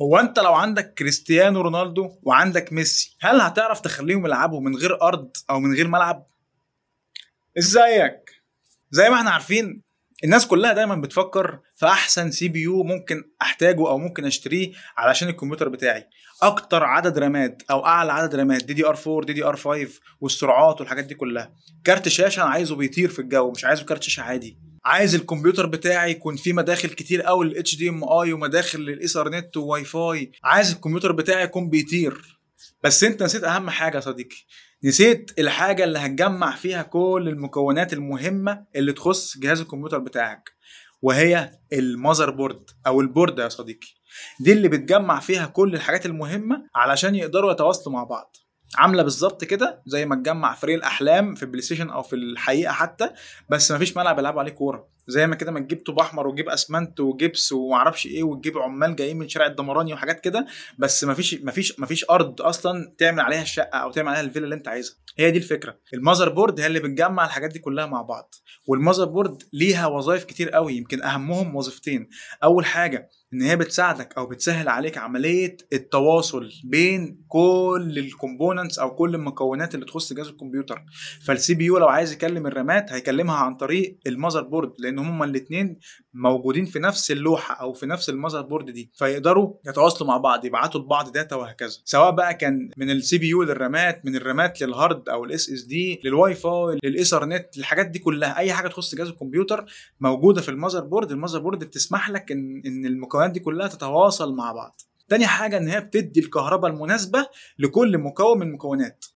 هو انت لو عندك كريستيانو رونالدو وعندك ميسي، هل هتعرف تخليهم يلعبوا من غير ارض او من غير ملعب؟ ازيك؟ زي ما احنا عارفين، الناس كلها دايما بتفكر في احسن سي بي يو ممكن احتاجه او ممكن اشتريه علشان الكمبيوتر بتاعي. اكتر عدد رامات او اعلى عدد رامات دي دي ار 4 دي دي ار 5 والسرعات والحاجات دي كلها. كارت شاشه انا عايزه بيطير في الجو، مش عايزه كارت شاشه عادي. عايز الكمبيوتر بتاعي يكون فيه مداخل كتير قوي للاتش دي ام اي ومداخل للايثرنت وواي فاي. عايز الكمبيوتر بتاعي يكون بيطير. بس انت نسيت اهم حاجه يا صديقي. نسيت الحاجه اللي هتجمع فيها كل المكونات المهمه اللي تخص جهاز الكمبيوتر بتاعك، وهي المذر بورد او البورده يا صديقي. دي اللي بتجمع فيها كل الحاجات المهمه علشان يقدروا يتواصلوا مع بعض. عامله بالظبط كده زي ما تجمع فريق الاحلام في البلاي ستيشن او في الحقيقه حتى، بس مفيش ملعب يلعبوا عليه كوره. زي ما كده ما تجيب طوب احمر وتجيب اسمنت وجبس ومعرفش ايه وتجيب عمال جايين من شارع الدمراني وحاجات كده، بس مفيش ارض اصلا تعمل عليها الشقه او تعمل عليها الفيلا اللي انت عايزها. هي دي الفكره. المذر بورد هي اللي بتجمع الحاجات دي كلها مع بعض. والمذر بورد ليها وظائف كتير قوي، يمكن اهمهم وظيفتين. اول حاجه ان هي بتساعدك او بتسهل عليك عمليه التواصل بين كل الكومبوننتس او كل المكونات اللي تخص جهاز الكمبيوتر. فالسي بي يو لو عايز يكلم الرامات هيكلمها عن طريق المذر بورد، لان هما الاثنين موجودين في نفس اللوحه او في نفس المذر بورد دي، فيقدروا يتواصلوا مع بعض، يبعتوا لبعض داتا وهكذا، سواء بقى كان من السي بي يو للرامات، من الرامات للهارد او الاس اس دي، للواي فاي، للايثرنت، الحاجات دي كلها. اي حاجه تخص جهاز الكمبيوتر موجوده في المذر بورد. المذر بورد بتسمح لك ان المكونات دي كلها تتواصل مع بعض. تاني حاجه ان هي بتدي الكهرباء المناسبه لكل مكون من المكونات.